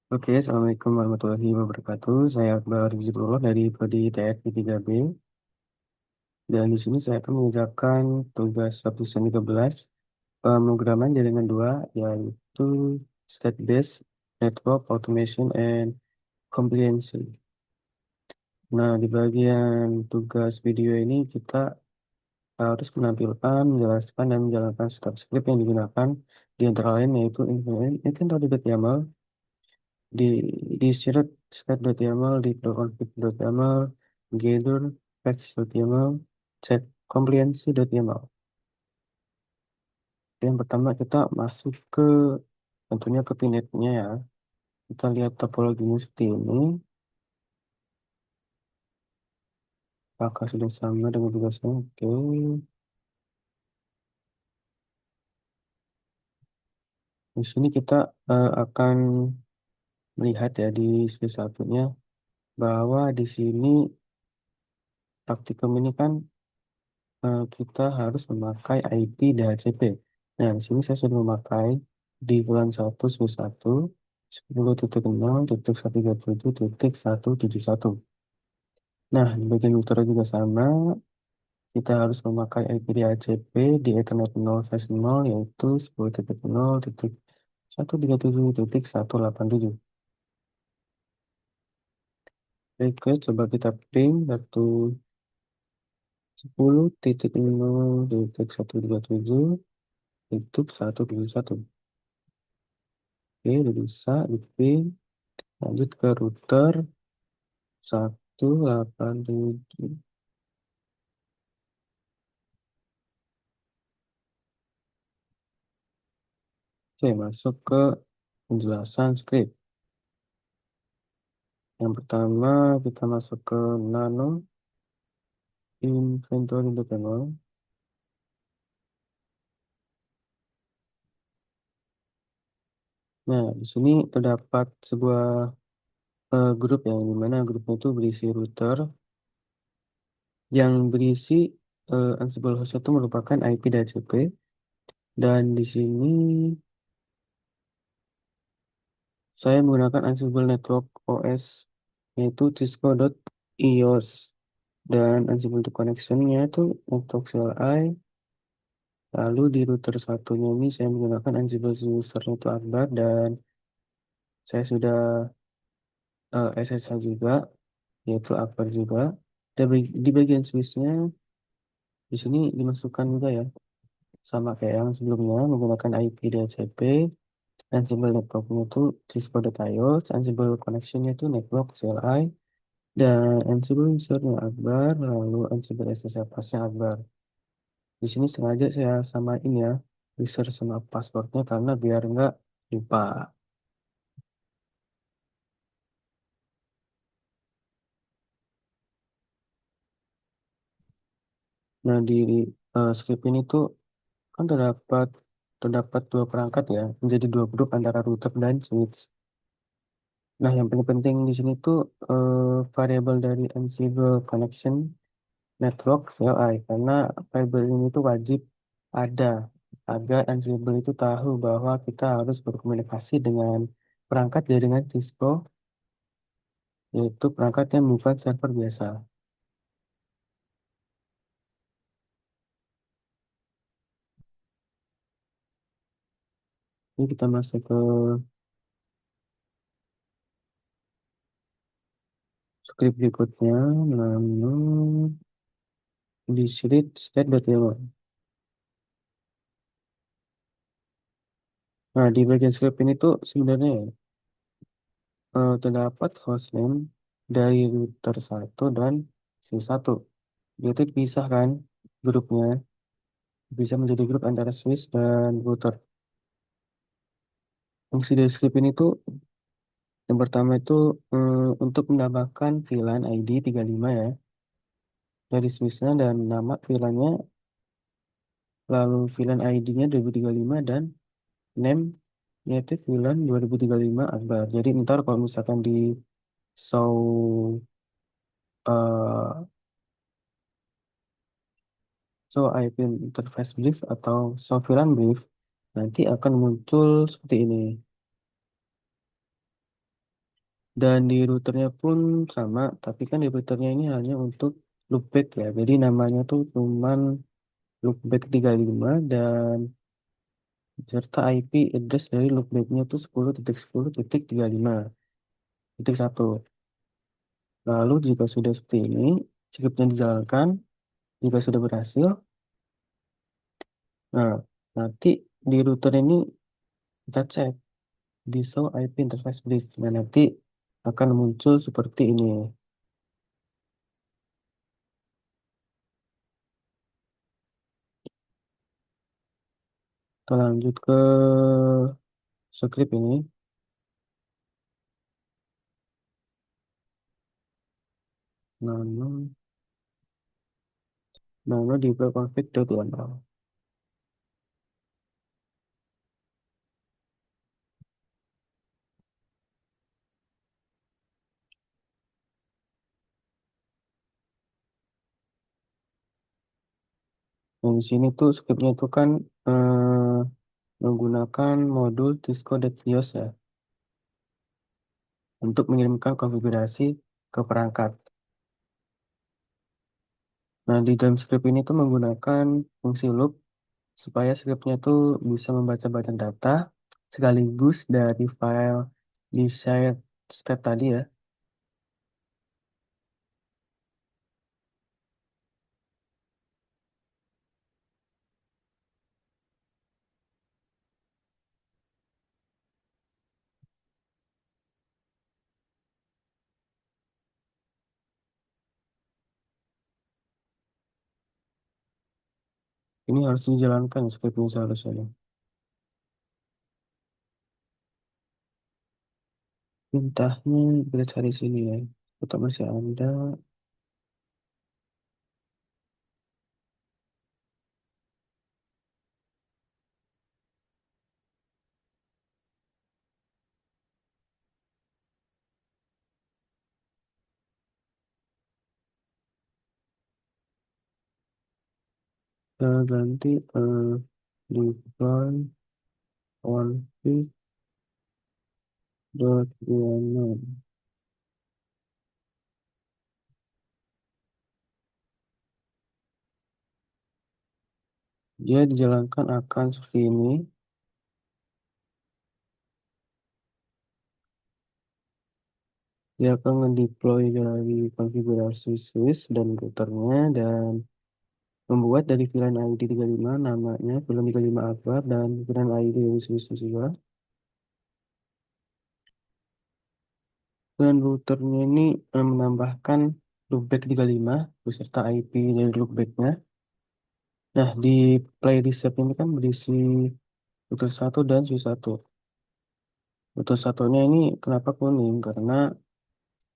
Oke, Assalamualaikum warahmatullahi wabarakatuh. Saya Akbar Rizulullah dari Prodi TFI 3B. Dan di sini saya akan mengerjakan tugas lapisan 13, pemrograman jaringan 2, yaitu State-Based Network Automation and Compliance. Nah, di bagian tugas video ini kita harus menampilkan, menjelaskan, dan menjalankan step script yang digunakan, di antara lain yaitu inventory.yaml, di insert state.yaml, di config.yaml, gather facts.yaml, check compliancy.yaml. Yang pertama kita masuk ke tentunya ke pinetnya ya. Kita lihat topologinya seperti ini. Apakah sudah sama dengan tugasnya? Oke. Di sini kita akan melihat ya di slide satunya bahwa di sini praktikum ini kan kita harus memakai IP DHCP. Nah, di sini saya sudah memakai di bulan 1 semester 1 10.0.137.171. Nah, di bagian utara juga sama, kita harus memakai IP DHCP di Ethernet 0/0 yaitu 10.0.137.187. Oke, coba kita ping 10.0.127.171. Oke, udah bisa di ping. Lanjut ke router 187. Oke, masuk ke penjelasan script. Yang pertama kita masuk ke nano inventory.yaml. Nah, di sini terdapat sebuah grup yang dimana grupnya itu berisi router yang berisi Ansible host itu merupakan IP DHCP, dan di sini saya menggunakan Ansible Network OS yaitu cisco.ios, dan Ansible to connection-nya itu network CLI. Lalu di router satunya ini saya menggunakan Ansible user itu Akbar, dan saya sudah SSH juga yaitu Akbar juga. Dan di bagian switch-nya di sini dimasukkan juga ya, sama kayak yang sebelumnya menggunakan IP DHCP. Ansible network-nya itu cisco.ios, Ansible connection-nya itu network CLI, dan Ansible user-nya Akbar, lalu Ansible SSH pass-nya Akbar. Di sini sengaja saya samain ya user sama passwordnya karena biar nggak lupa. Nah, di script ini tuh kan terdapat dua perangkat ya, menjadi dua grup antara router dan switch. Nah, yang paling penting di sini tuh variabel dari Ansible connection network CLI, karena variabel ini tuh wajib ada agar Ansible itu tahu bahwa kita harus berkomunikasi dengan perangkat jaringan Cisco, yaitu perangkat yang bukan server biasa. Ini kita masuk ke script berikutnya, namun di state.yaml. Nah, di bagian script ini tuh sebenarnya ya, terdapat hostname dari router satu dan c satu. Itu dipisahkan grupnya, bisa menjadi grup antara switch dan router. Fungsi dari script ini tuh yang pertama itu untuk menambahkan VLAN ID 35 ya dari switchnya, dan nama VLAN-nya, lalu VLAN ID-nya 2035, dan name yaitu VLAN 2035 Akbar. Jadi ntar kalau misalkan di show eh show IP interface brief atau show VLAN brief, nanti akan muncul seperti ini. Dan di routernya pun sama, tapi kan di routernya ini hanya untuk loopback ya. Jadi namanya tuh cuman loopback 35 dan serta IP address dari loopbacknya tuh 10.10.35.1. Lalu jika sudah seperti ini, scriptnya dijalankan. Jika sudah berhasil, nah nanti di router ini kita cek di show IP interface brief. Nah nanti akan muncul seperti ini. Kita lanjut ke script ini. Nano, nano deploy config.yml. Nah, di sini tuh scriptnya itu kan menggunakan modul Tisco.ios ya untuk mengirimkan konfigurasi ke perangkat. Nah, di dalam script ini tuh menggunakan fungsi loop supaya scriptnya tuh bisa membaca bagian data sekaligus dari file desired state tadi ya. Ini harus dijalankan scriptnya seharusnya. Perintahnya kita cari sini ya. Tetap masih ada. Kita ganti deploy config.yml. Dia dijalankan akan seperti ini. Dia akan mendeploy dari konfigurasi sys dan routernya dan membuat dari VLAN ID 35 namanya VLAN 35 akbar dan VLAN ID dari sys juga. Dan routernya ini menambahkan loopback 35 beserta IP dari loopbacknya. Nah, di playlist set ini kan berisi router 1 dan sys 1. Router satunya ini kenapa kuning? Karena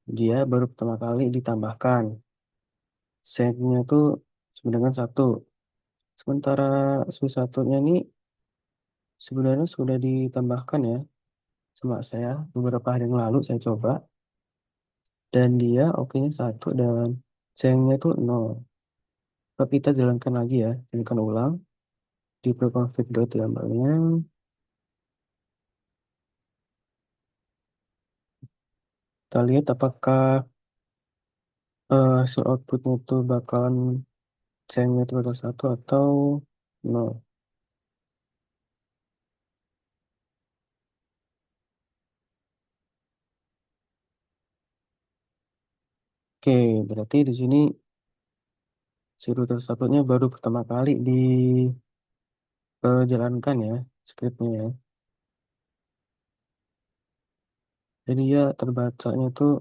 dia baru pertama kali ditambahkan. Setnya tuh sama dengan 1. Sementara sys satunya ini sebenarnya sudah ditambahkan ya sama saya beberapa hari yang lalu saya coba dan dia oke-nya 1 dan cengnya tuh 0. Tapi kita jalankan lagi ya, jalankan ulang di preconfig.yml-nya. Kita lihat apakah hasil outputnya itu bakalan cengnya itu bakal 1 atau 0. Oke, berarti di sini si router satunya baru pertama kali dijalankan ya scriptnya ya. Jadi ya terbacanya tuh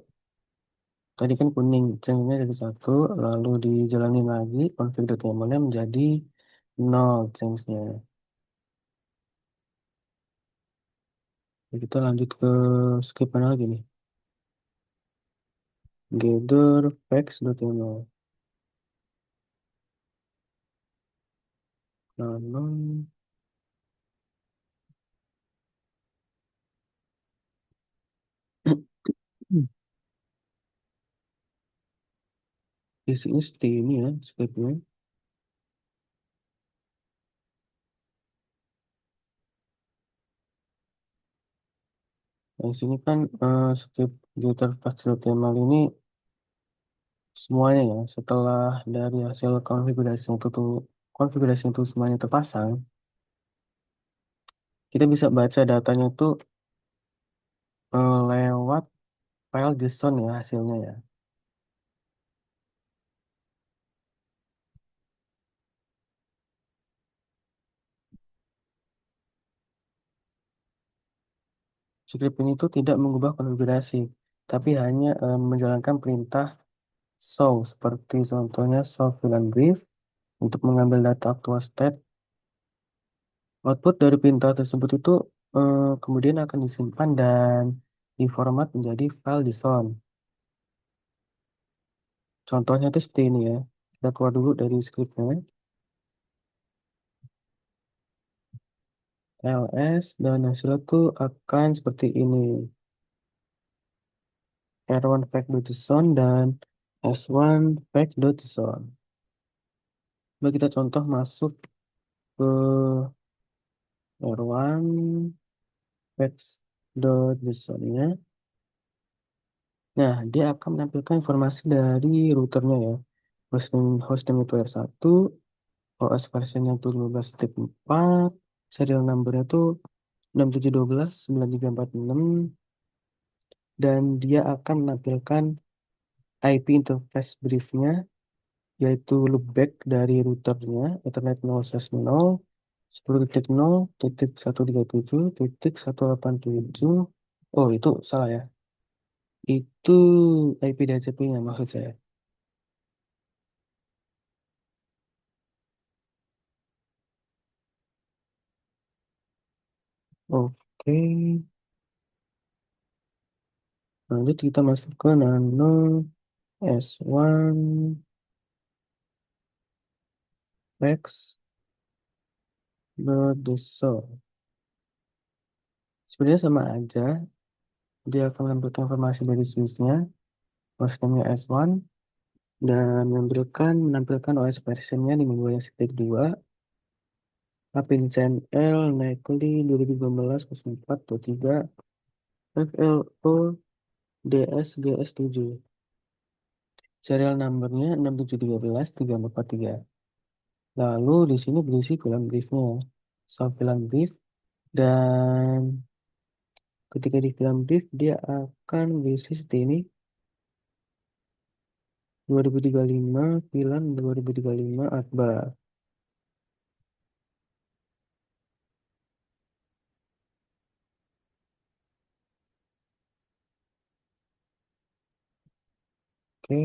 tadi kan kuning, cengnya jadi 1, lalu dijalanin lagi config.yml-nya menjadi 0 change-nya. Kita lanjut ke script mana lagi nih? Gather facts.yml. Lalu isinya seperti ini ya scriptnya. Di sini kan script editor HTML ini semuanya ya, setelah dari hasil konfigurasi itu semuanya terpasang, kita bisa baca datanya tuh lewat file JSON ya hasilnya ya. Script ini tuh tidak mengubah konfigurasi, tapi hanya menjalankan perintah show, seperti contohnya show fill and brief untuk mengambil data aktual state. Output dari perintah tersebut itu kemudian akan disimpan dan diformat menjadi file JSON. Contohnya itu seperti ini ya. Kita keluar dulu dari scriptnya. ls dan hasilnya tuh akan seperti ini. r1 fact.json dan s1 fact.json. Coba kita contoh masuk ke r1 facts.json-nya. Nah, dia akan menampilkan informasi dari routernya ya. Hostname itu R1, OS versinya itu 15.4, serial numbernya itu 67129346, dan dia akan menampilkan IP interface briefnya, yaitu loopback dari routernya, Ethernet 0/0, 10.0.137.187. Oh, itu salah ya. Itu IP DHCP-nya maksud saya. Oke, lanjut kita masuk ke nano S1 X Berdosol. Sebenarnya sama aja, dia akan menampilkan informasi dari switch-nya, hostname-nya S1, dan menampilkan OS version-nya 15.2, Apin CNL, Nekli 2015-04-23, FLO DSGS7. Serial number-nya 6713-3443. Lalu di sini berisi film briefnya, soal film brief, dan ketika di film brief dia akan berisi seperti ini: 2035 film 2035 Akbar. Oke,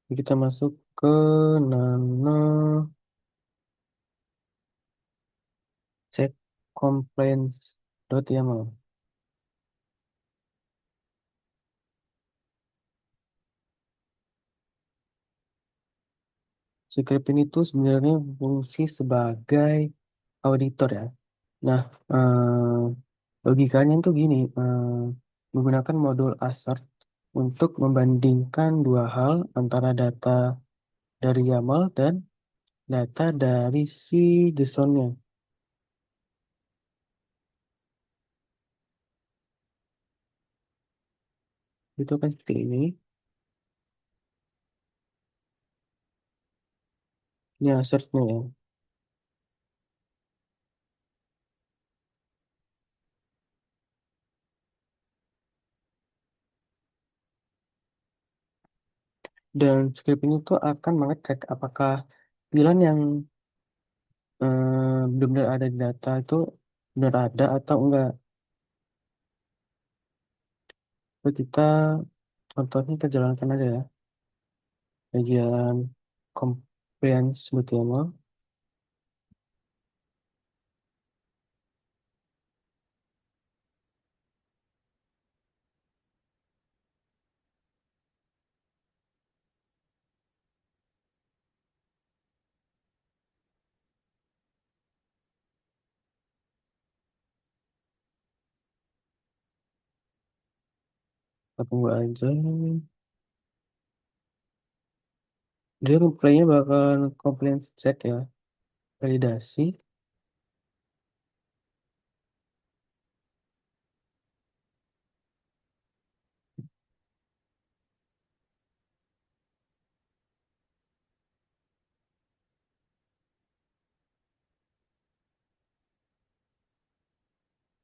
kita masuk ke nano check complaints.yaml. Script ini tuh sebenarnya fungsi sebagai auditor ya. Nah, logikanya itu gini, menggunakan modul assert untuk membandingkan dua hal antara data dari YAML dan data dari si JSON-nya. Itu kan seperti ini. Ini assert-nya ya. Dan script ini tuh akan mengecek apakah pilihan yang benar-benar ada di data itu benar ada atau enggak. Lalu contohnya kita jalankan aja ya. Bagian comprehensive.html. Kita tunggu aja. Dia replaynya bakalan compliance check ya, validasi.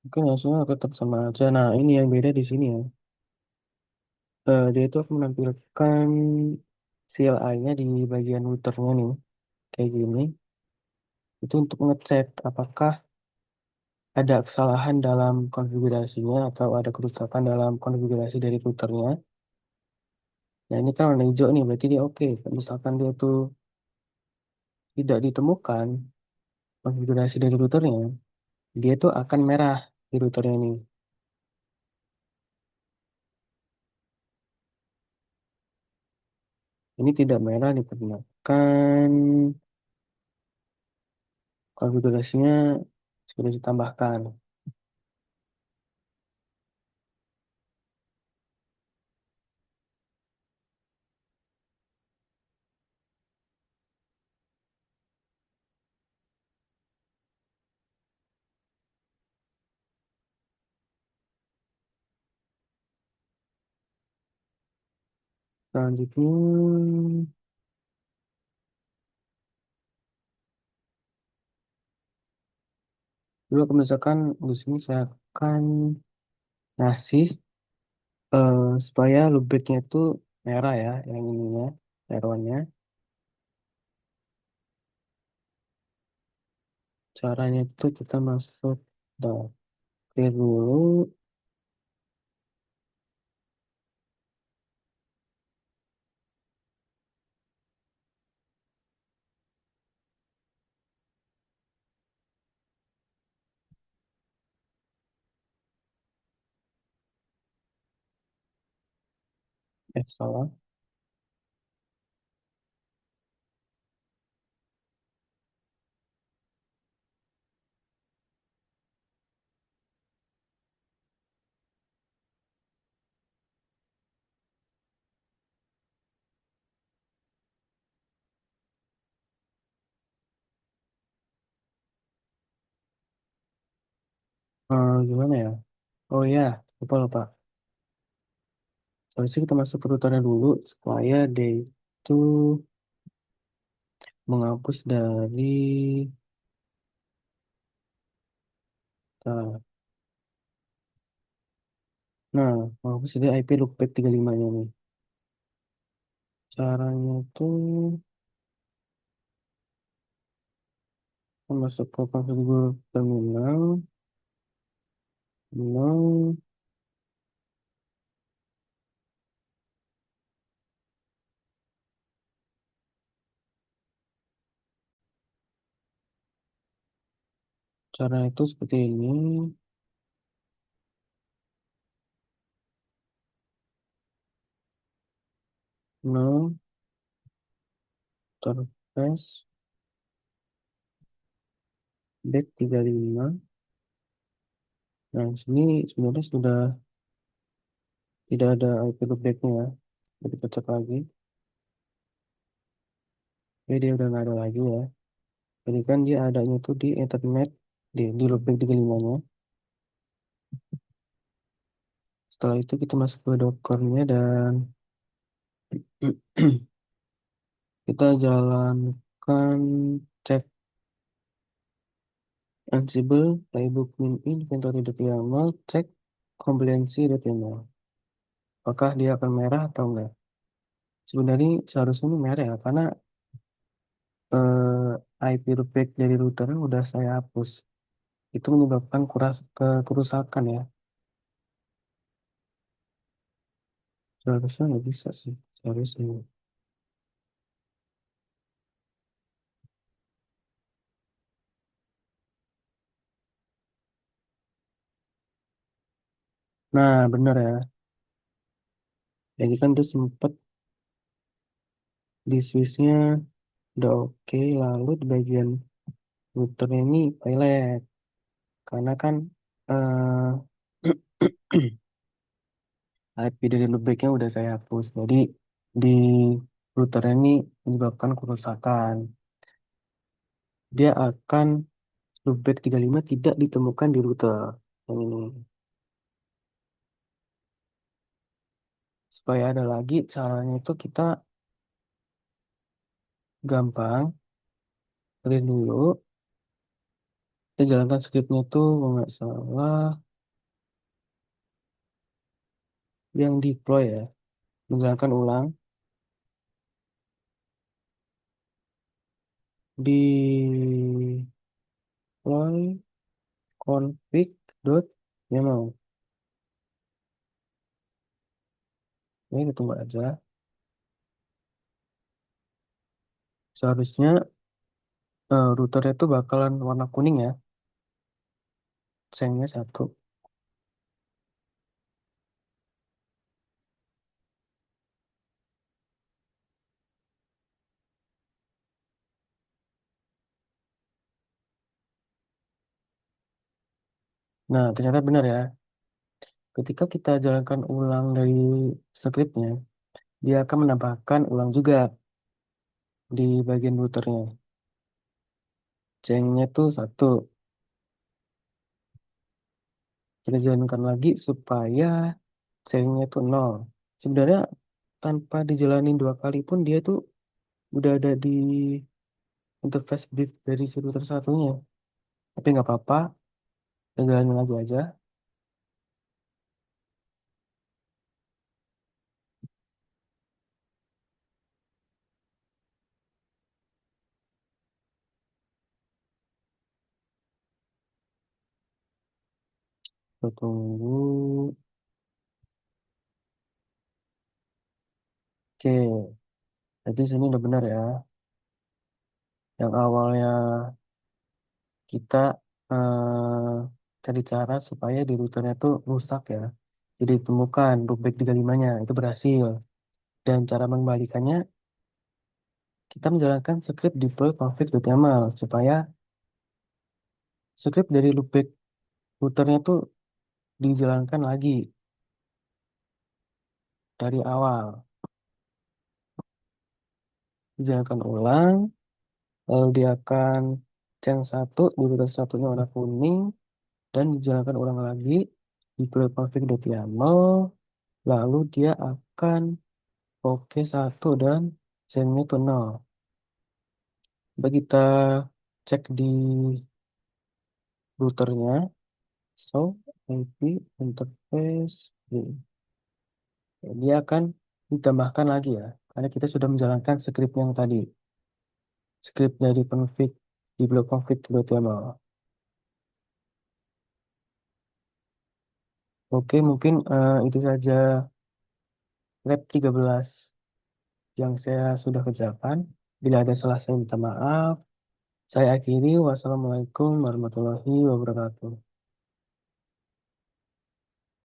Mungkin hasilnya tetap sama aja. Nah, ini yang beda di sini ya. Dia itu akan menampilkan CLI-nya di bagian routernya nih, kayak gini. Itu untuk ngecek apakah ada kesalahan dalam konfigurasinya atau ada kerusakan dalam konfigurasi dari routernya. Nah, ini kan warna hijau nih, berarti dia oke. Misalkan dia tuh tidak ditemukan konfigurasi dari routernya, dia tuh akan merah di routernya ini. Ini tidak merah dikarenakan konfigurasinya sudah ditambahkan. Selanjutnya, dulu kalau misalkan di sini saya akan ngasih supaya loopbacknya itu merah ya, yang ininya, arrownya. Caranya itu kita masuk clear dulu. Salah. Gimana ya? Oh ya, lupa lupa. Harusnya kita masuk ke routernya dulu supaya dia itu menghapus dari nah, nah, menghapus dari IP loopback 35-nya nih. Caranya tuh kita masuk ke konfigur terminal, terminal. Cara itu seperti ini. No, terpass, back 35. Nah, sini sebenarnya sudah tidak ada IP loopbacknya ya. Jadi kita cek lagi. Oke, dia udah nggak ada lagi ya. Jadi kan dia adanya tuh di internet, di loopback 35-nya. Setelah itu kita masuk ke Docker-nya dan kita jalankan cek Ansible, playbook min inventory.yaml, cek compliancy.yaml. Apakah dia akan merah atau enggak? Sebenarnya seharusnya ini merah ya, karena IP loopback dari routernya udah saya hapus. Itu menyebabkan kerusakan ya. Seharusnya nggak bisa sih. Seharusnya. Nah, bener ya. Jadi kan tuh sempet di switch-nya udah oke, lalu di bagian routernya ini pilot. Karena kan IP dari loopback-nya udah saya hapus. Jadi di routernya ini menyebabkan kerusakan. Dia akan loopback 35 tidak ditemukan di router. Yang ini. Supaya ada lagi caranya itu kita gampang. Clear dulu. Kita jalankan scriptnya tuh kalau nggak salah yang deploy ya. Menjalankan ulang deploy config.yaml. Ini kita tunggu aja. Seharusnya routernya itu bakalan warna kuning ya. Sayangnya satu. Nah, ternyata benar ya. Ketika kita jalankan ulang dari scriptnya, dia akan menambahkan ulang juga di bagian routernya. Cengnya tuh satu. Kita jalankan lagi supaya cengnya tuh nol. Sebenarnya tanpa dijalanin dua kali pun dia tuh udah ada di interface brief dari si router satunya. Tapi nggak apa-apa, kita jalanin lagi aja. Kita tunggu. Oke, jadi sini udah benar ya. Yang awalnya kita eh, cari cara supaya di routernya tuh rusak ya. Jadi ditemukan loopback 35-nya, itu berhasil. Dan cara mengembalikannya, kita menjalankan script deploy config.yaml supaya script dari loopback routernya tuh dijalankan lagi dari awal. Dijalankan ulang, lalu dia akan ceng satu, di router satunya warna kuning, dan dijalankan ulang lagi deploy config.yaml, lalu dia akan oke satu dan cengnya tuh nol. Coba kita cek di routernya. So, IP interface. Dia akan ditambahkan lagi ya. Karena kita sudah menjalankan script yang tadi. Script dari config di blok config.html. Oke, mungkin itu saja lab 13 yang saya sudah kerjakan. Bila ada salah saya minta maaf. Saya akhiri. Wassalamualaikum warahmatullahi wabarakatuh.